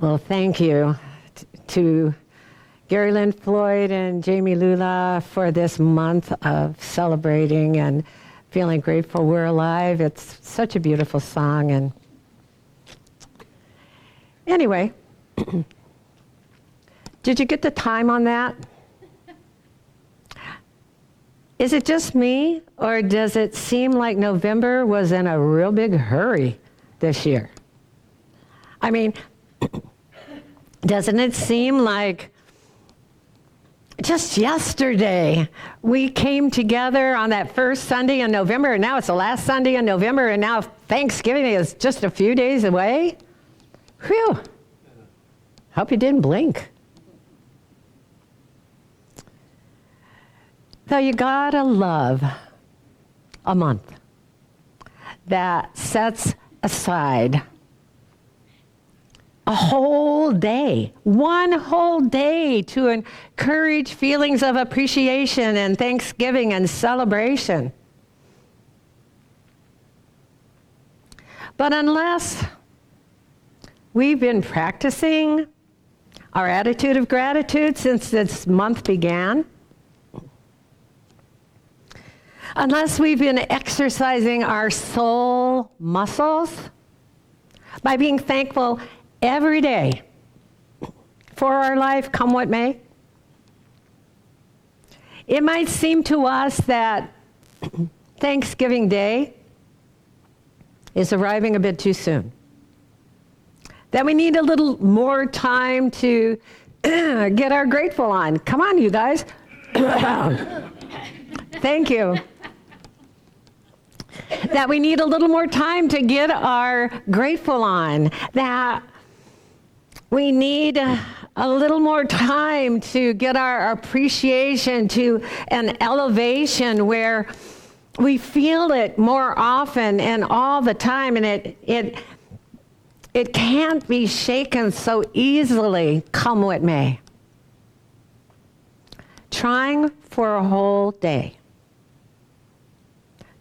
Well, thank you to Gary Lynn Floyd and Jamie Lula for this month of celebrating and feeling grateful we're alive. It's such a beautiful song. And anyway, did you get the time on that? Is it just me, or does it seem like November was in a real big hurry this year? I mean, doesn't it seem like just yesterday we came together on that first Sunday in November, and now it's the last Sunday in November, and now Thanksgiving is just a few days away? Whew. Hope you didn't blink. So you gotta love a month that sets aside a whole day, one whole day to encourage feelings of appreciation and thanksgiving and celebration. But unless we've been practicing our attitude of gratitude since this month began, unless we've been exercising our soul muscles by being thankful every day for our life, come what may, it might seem to us that Thanksgiving Day is arriving a bit too soon, that we need a little more time to get our grateful on. Come on, you guys. Thank you. That we need a little more time to get our grateful on, that we need a little more time to get our appreciation to an elevation where we feel it more often and all the time, and it can't be shaken so easily, come what may. Trying for a whole day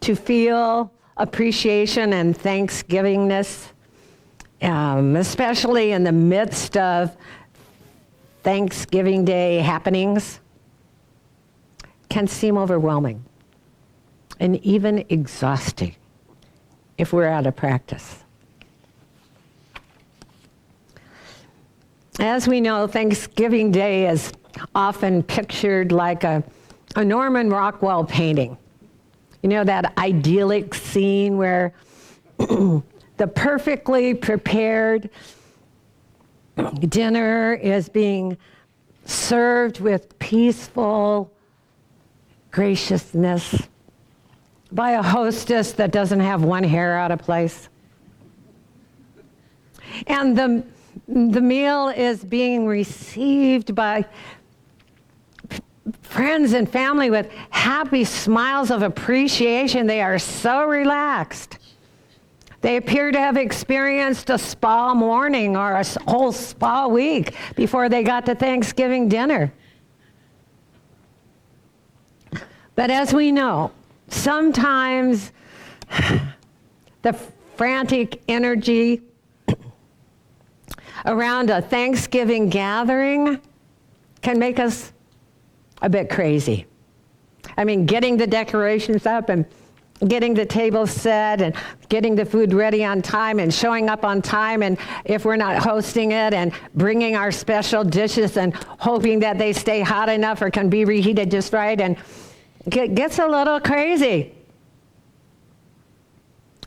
to feel appreciation and thanksgivingness, especially in the midst of Thanksgiving Day happenings, can seem overwhelming and even exhausting if we're out of practice. As we know, Thanksgiving Day is often pictured like a Norman Rockwell painting. You know, that idyllic scene where the perfectly prepared dinner is being served with peaceful graciousness by a hostess that doesn't have one hair out of place. And the meal is being received by friends and family with happy smiles of appreciation. They are so relaxed. They appear to have experienced a spa morning or a whole spa week before they got to Thanksgiving dinner. But as we know, sometimes the frantic energy around a Thanksgiving gathering can make us a bit crazy. I mean, getting the decorations up and getting the table set and getting the food ready on time and showing up on time, and if we're not hosting it, and bringing our special dishes and hoping that they stay hot enough or can be reheated just right, and gets a little crazy.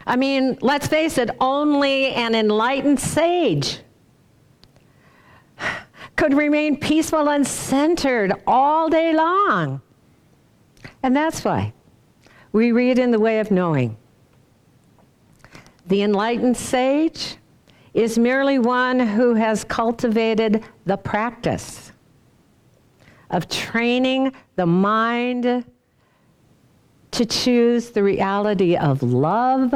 I mean, let's face it, only an enlightened sage could remain peaceful and centered all day long. And that's why we read in the Way of Knowing, the enlightened sage is merely one who has cultivated the practice of training the mind to choose the reality of love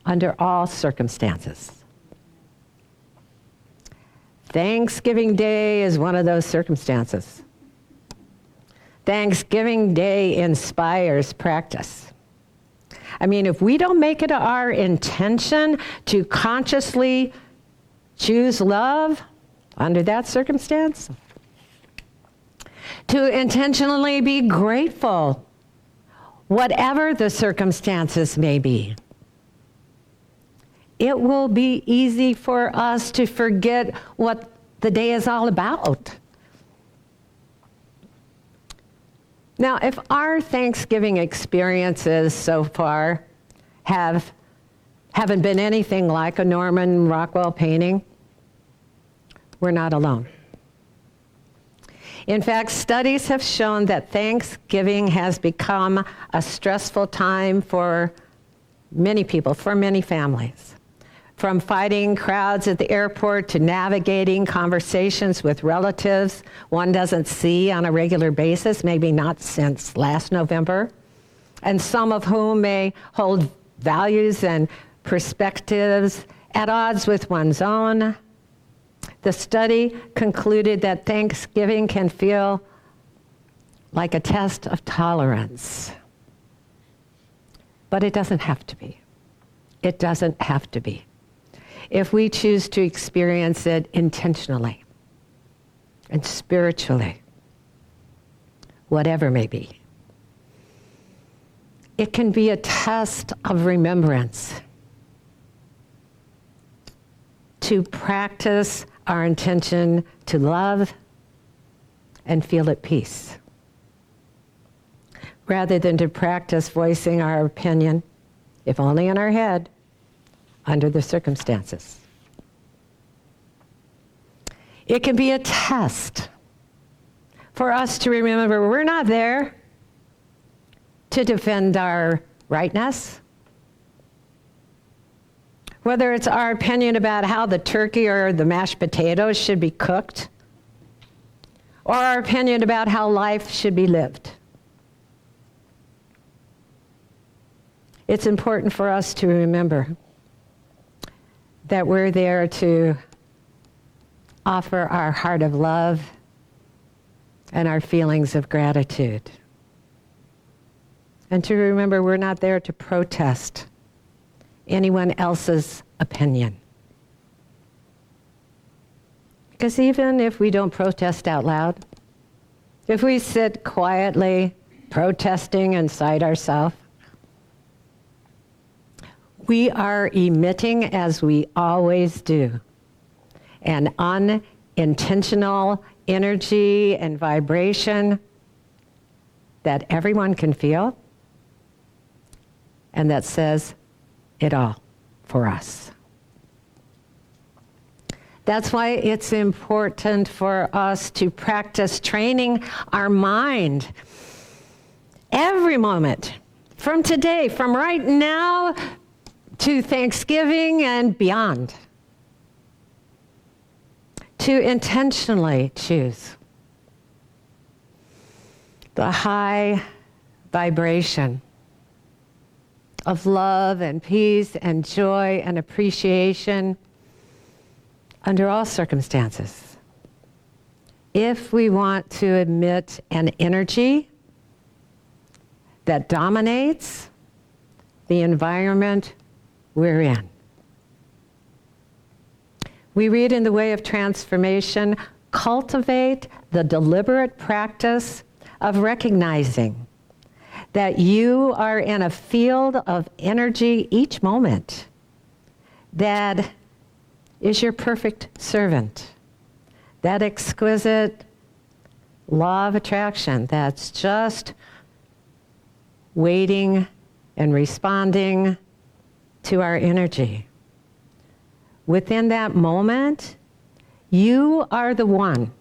under all circumstances. Thanksgiving Day is one of those circumstances. Thanksgiving Day inspires practice. I mean, if we don't make it our intention to consciously choose love under that circumstance, to intentionally be grateful, whatever the circumstances may be, it will be easy for us to forget what the day is all about. Now, if our Thanksgiving experiences so far haven't been anything like a Norman Rockwell painting, we're not alone. In fact, studies have shown that Thanksgiving has become a stressful time for many people, for many families. From fighting crowds at the airport to navigating conversations with relatives one doesn't see on a regular basis, maybe not since last November, and some of whom may hold values and perspectives at odds with one's own. The study concluded that Thanksgiving can feel like a test of tolerance. But it doesn't have to be. It doesn't have to be. If we choose to experience it intentionally and spiritually, whatever may be, it can be a test of remembrance to practice our intention to love and feel at peace, rather than to practice voicing our opinion, if only in our head, under the circumstances. It can be a test for us to remember we're not there to defend our rightness. Whether it's our opinion about how the turkey or the mashed potatoes should be cooked, or our opinion about how life should be lived. It's important for us to remember that we're there to offer our heart of love and our feelings of gratitude. And to remember we're not there to protest anyone else's opinion. Because even if we don't protest out loud, if we sit quietly protesting inside ourselves, we are emitting, as we always do, an unintentional energy and vibration that everyone can feel and that says it all for us. That's why it's important for us to practice training our mind every moment, from today, from right now to Thanksgiving and beyond, to intentionally choose the high vibration of love and peace and joy and appreciation under all circumstances. If we want to emit an energy that dominates the environment we're in. We read in The Way of Transformation, cultivate the deliberate practice of recognizing that you are in a field of energy each moment that is your perfect servant, that exquisite law of attraction that's just waiting and responding to our energy. Within that moment, you are the one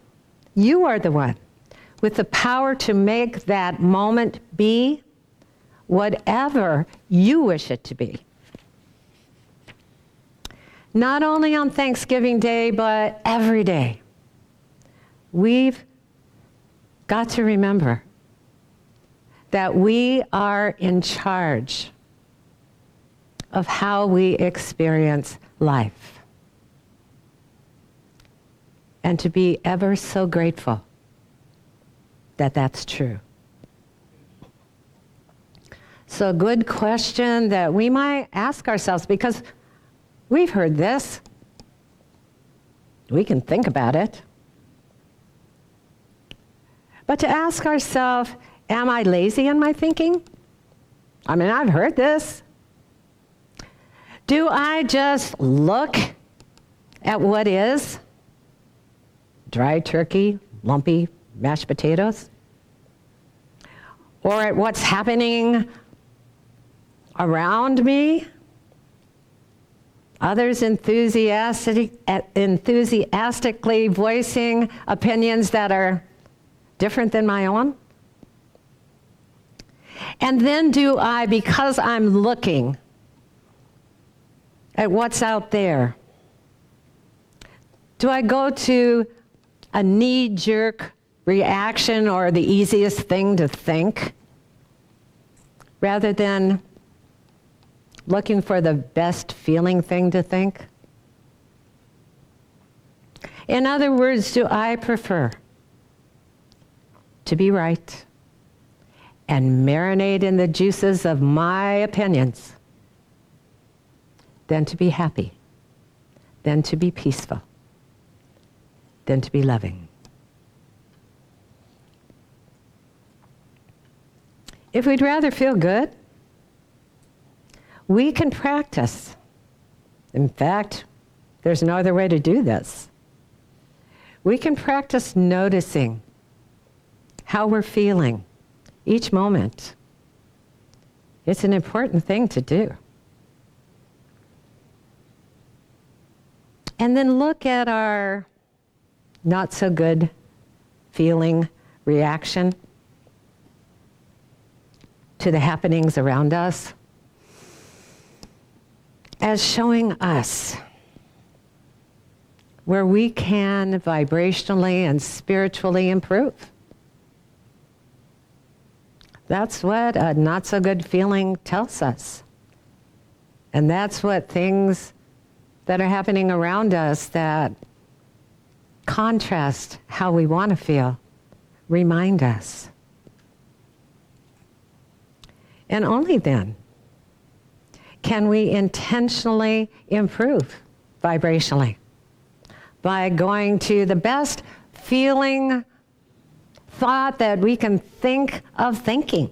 with the power to make that moment be whatever you wish it to be. Not only on Thanksgiving Day, but every day. We've got to remember that we are in charge of how we experience life. And to be ever so grateful that that's true. So a good question that we might ask ourselves, because we've heard this. We can think about it. But to ask ourselves, am I lazy in my thinking? I mean, I've heard this. Do I just look at what is? Dry turkey, lumpy mashed potatoes? Or at what's happening around me? Others enthusiastically voicing opinions that are different than my own? And then do I, because I'm looking at what's out there, do I go to a knee-jerk reaction or the easiest thing to think, rather than looking for the best feeling thing to think? In other words, do I prefer to be right and marinate in the juices of my opinions than to be happy, than to be peaceful, than to be loving? If we'd rather feel good, we can practice. In fact, there's no other way to do this. We can practice noticing how we're feeling each moment. It's an important thing to do. And then look at our not so good feeling reaction to the happenings around us as showing us where we can vibrationally and spiritually improve. That's what a not so good feeling tells us. And that's what things that are happening around us that contrast how we want to feel remind us. And only then can we intentionally improve vibrationally by going to the best feeling thought that we can think of thinking.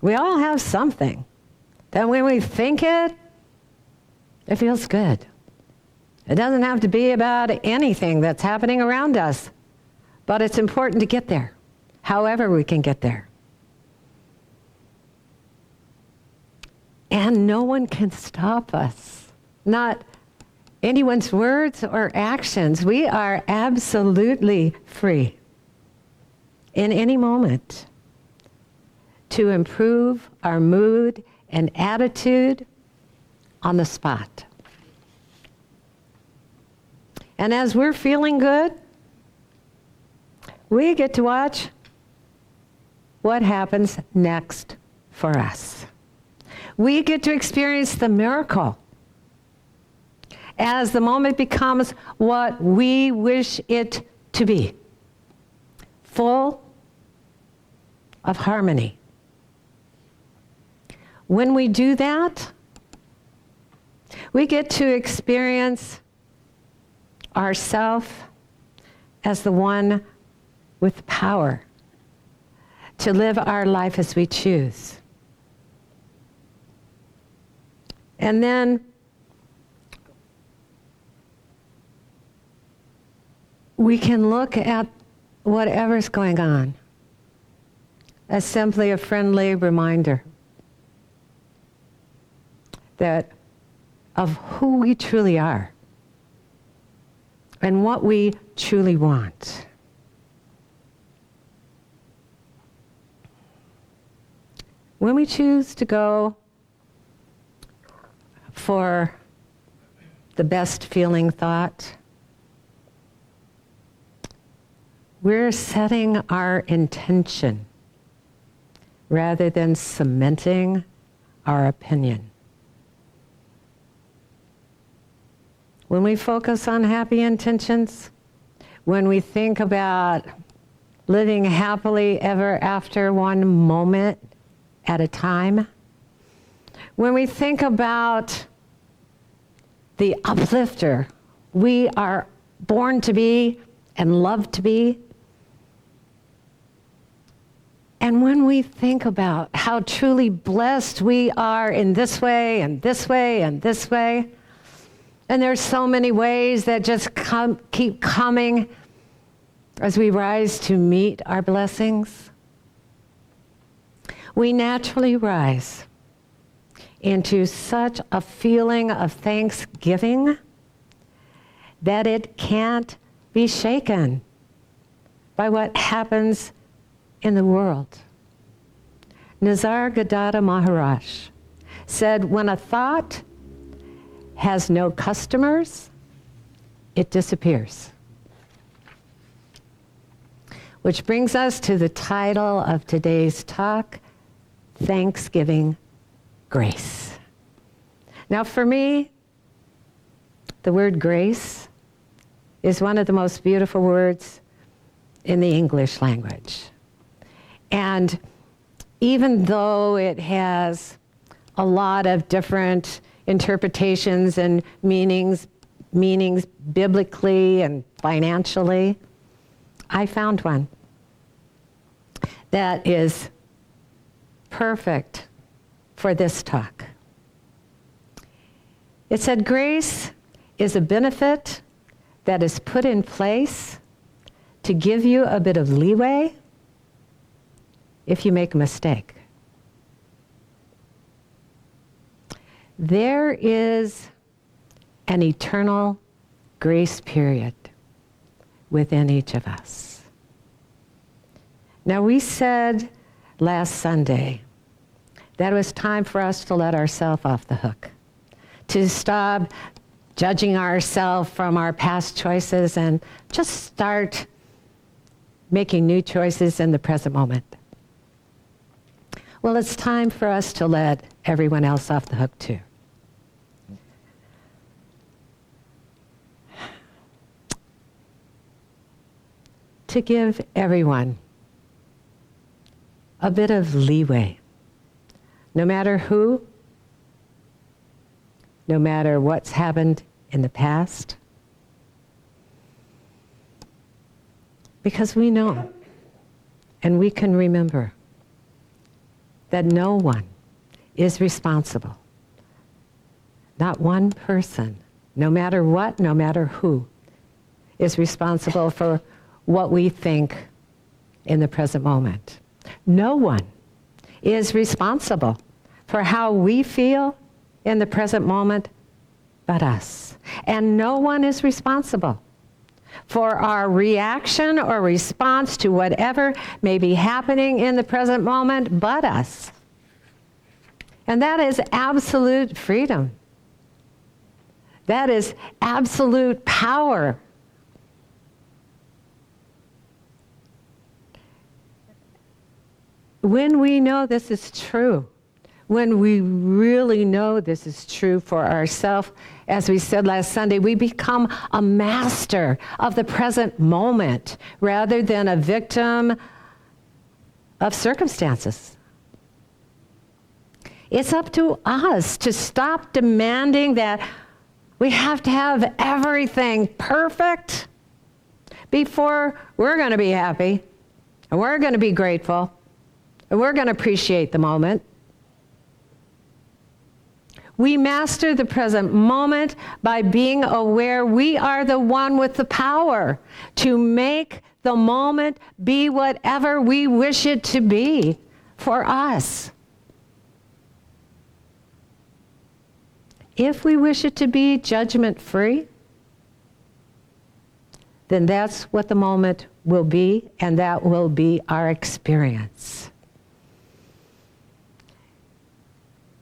We all have something that when we think it, it feels good. It doesn't have to be about anything that's happening around us, but it's important to get there, however we can get there. And no one can stop us, not anyone's words or actions. We are absolutely free in any moment to improve our mood and attitude on the spot. And as we're feeling good, we get to watch what happens next for us. We get to experience the miracle as the moment becomes what we wish it to be, full of harmony. When we do that, we get to experience ourself as the one with power to live our life as we choose. And then we can look at whatever's going on as simply a friendly reminder that of who we truly are and what we truly want. When we choose to go for the best feeling thought, we're setting our intention rather than cementing our opinion. When we focus on happy intentions, when we think about living happily ever after, one moment at a time. When we think about the uplifter we are born to be and love to be, and when we think about how truly blessed we are in this way and this way and this way, and there's so many ways that just keep coming as we rise to meet our blessings, we naturally rise into such a feeling of thanksgiving that it can't be shaken by what happens in the world. Nisargadatta Maharaj said, when a thought has no customers, it disappears. Which brings us to the title of today's talk, Thanksgiving Grace. Now for me, the word grace is one of the most beautiful words in the English language. And even though it has a lot of different interpretations and meanings biblically and financially, I found one that is perfect for this talk. It said, grace is a benefit that is put in place to give you a bit of leeway if you make a mistake. There is an eternal grace period within each of us. Now, we said last Sunday that it was time for us to let ourselves off the hook, to stop judging ourselves from our past choices and just start making new choices in the present moment. Well, it's time for us to let everyone else off the hook too. To give everyone a bit of leeway, no matter who, no matter what's happened in the past, because we know and we can remember that no one is responsible. Not one person, no matter what, no matter who, is responsible for what we think in the present moment. No one is responsible for how we feel in the present moment but us. And no one is responsible for our reaction or response to whatever may be happening in the present moment but us. And that is absolute freedom. That is absolute power. When we know this is true, when we really know this is true for ourselves, as we said last Sunday, we become a master of the present moment rather than a victim of circumstances. It's up to us to stop demanding that we have to have everything perfect before we're going to be happy and we're going to be grateful and we're going to appreciate the moment. We master the present moment by being aware we are the one with the power to make the moment be whatever we wish it to be for us. If we wish it to be judgment-free, then that's what the moment will be, and that will be our experience.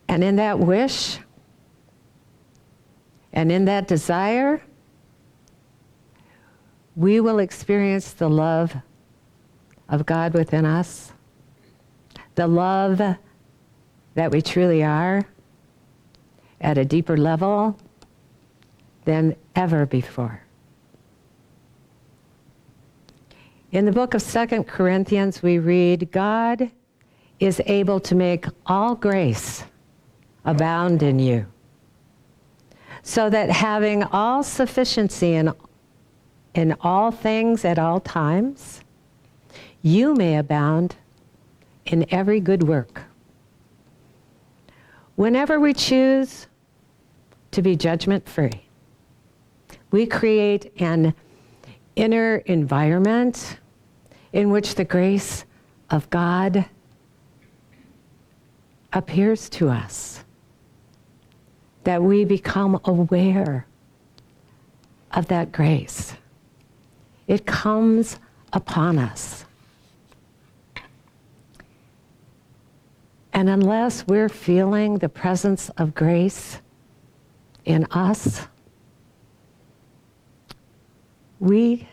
And in that wish, and in that desire, we will experience the love of God within us, the love that we truly are at a deeper level than ever before. In the book of 2 Corinthians, we read, God is able to make all grace abound in you, so that having all sufficiency in all things at all times, you may abound in every good work. Whenever we choose to be judgment-free, we create an inner environment in which the grace of God appears to us, that we become aware of that grace. It comes upon us. And unless we're feeling the presence of grace in us, we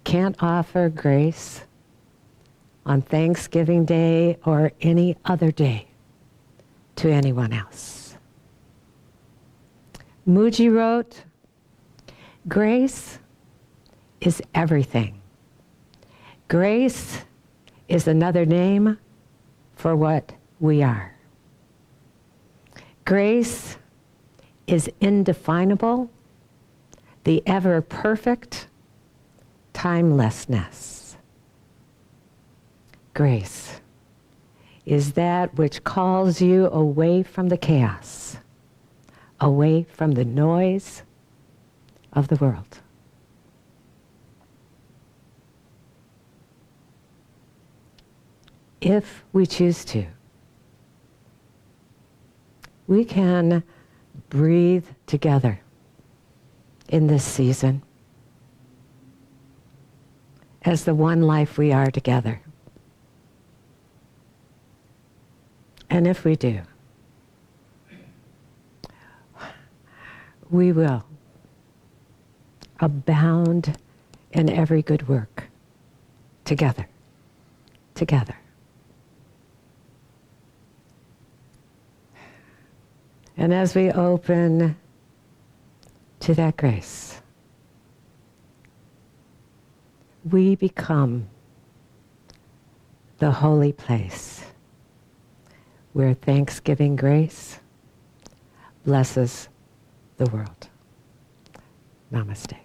can't offer grace on Thanksgiving Day or any other day to anyone else. Muji wrote, grace is everything. Grace is another name for what we are. Grace is indefinable, the ever perfect timelessness. Grace is that which calls you away from the chaos, away from the noise of the world. If we choose to, we can breathe together in this season as the one life we are together. And if we do, we will abound in every good work together. And as we open to that grace, we become the holy place where Thanksgiving grace blesses the world. Namaste.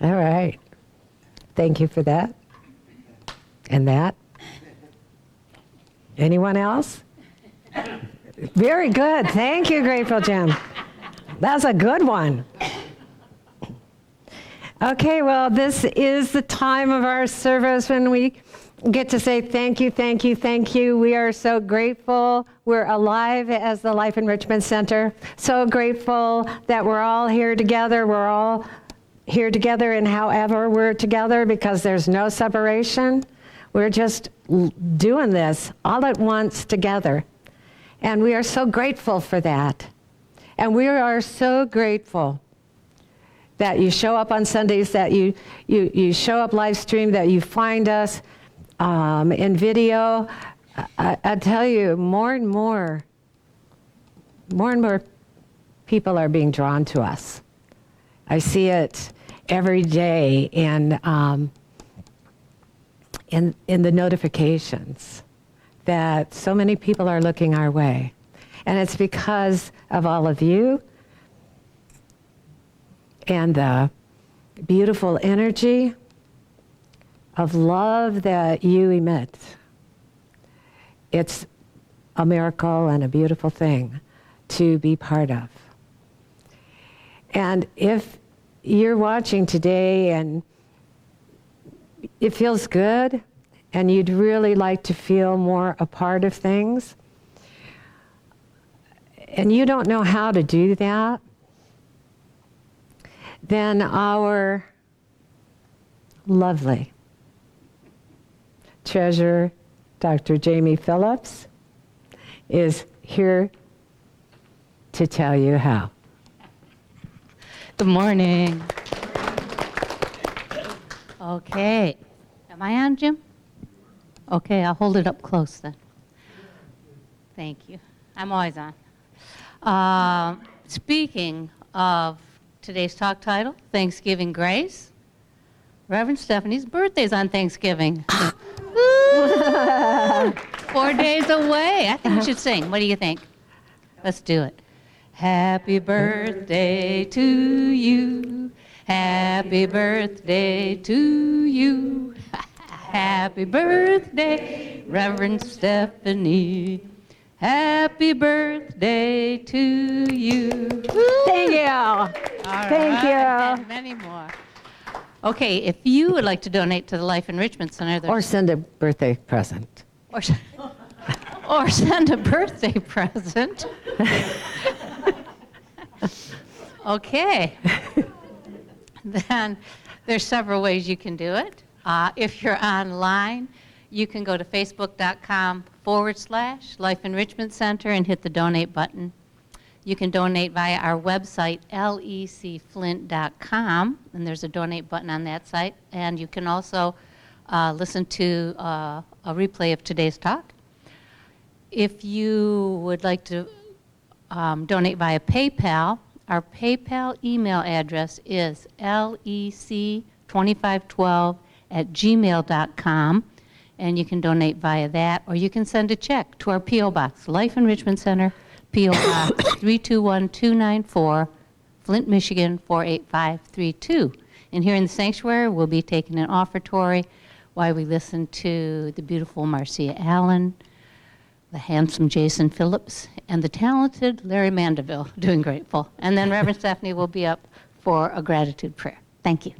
All right. Thank you for that. And that. Anyone else? Very good. Thank you, Grateful Jim. That's a good one. Okay, well, this is the time of our service when we get to say thank you, thank you, thank you. We are so grateful. We're alive as the Life Enrichment Center. So grateful that we're all here together. We're all here together and however we're together because there's no separation. We're just doing this all at once together. And we are so grateful for that. And we are so grateful that you show up on Sundays, that you show up live stream, that you find us in video. I tell you, more and more people are being drawn to us. I see it every day in the notifications that so many people are looking our way. And it's because of all of you and the beautiful energy of love that you emit. It's a miracle and a beautiful thing to be part of. And if you're watching today and it feels good and you'd really like to feel more a part of things, and you don't know how to do that, then our lovely treasurer, Dr. Jamie Phillips, is here to tell you how. Good morning. Okay. Am I on, Jim? Okay, I'll hold it up close then. Thank you. I'm always on. speaking of today's talk title, Thanksgiving Grace, Reverend Stephanie's birthday's on Thanksgiving. 4 days away. I think we should sing. What do you think? Let's do it. Happy birthday to you. Happy birthday to you. Happy birthday, Reverend Stephanie. Happy birthday to you. Thank you. All Thank you. And many more. Okay, if you would like to donate to the Life Enrichment Center, there's Or send a birthday present. or send a birthday present. Okay. Then there's several ways you can do it. If you're online, you can go to facebook.com/Life Enrichment Center and hit the donate button. You can donate via our website, lecflint.com, and there's a donate button on that site. And you can also listen to a replay of today's talk. If you would like to donate via PayPal, our PayPal email address is lec2512@gmail.com, and you can donate via that, or you can send a check to our P.O. Box, Life Enrichment Center, P.O. Box 321294, Flint, Michigan 48532. And here in the sanctuary, we'll be taking an offertory while we listen to the beautiful Marcia Allen, the handsome Jason Phillips, and the talented Larry Mandeville doing Grateful. And then Reverend Stephanie will be up for a gratitude prayer. Thank you.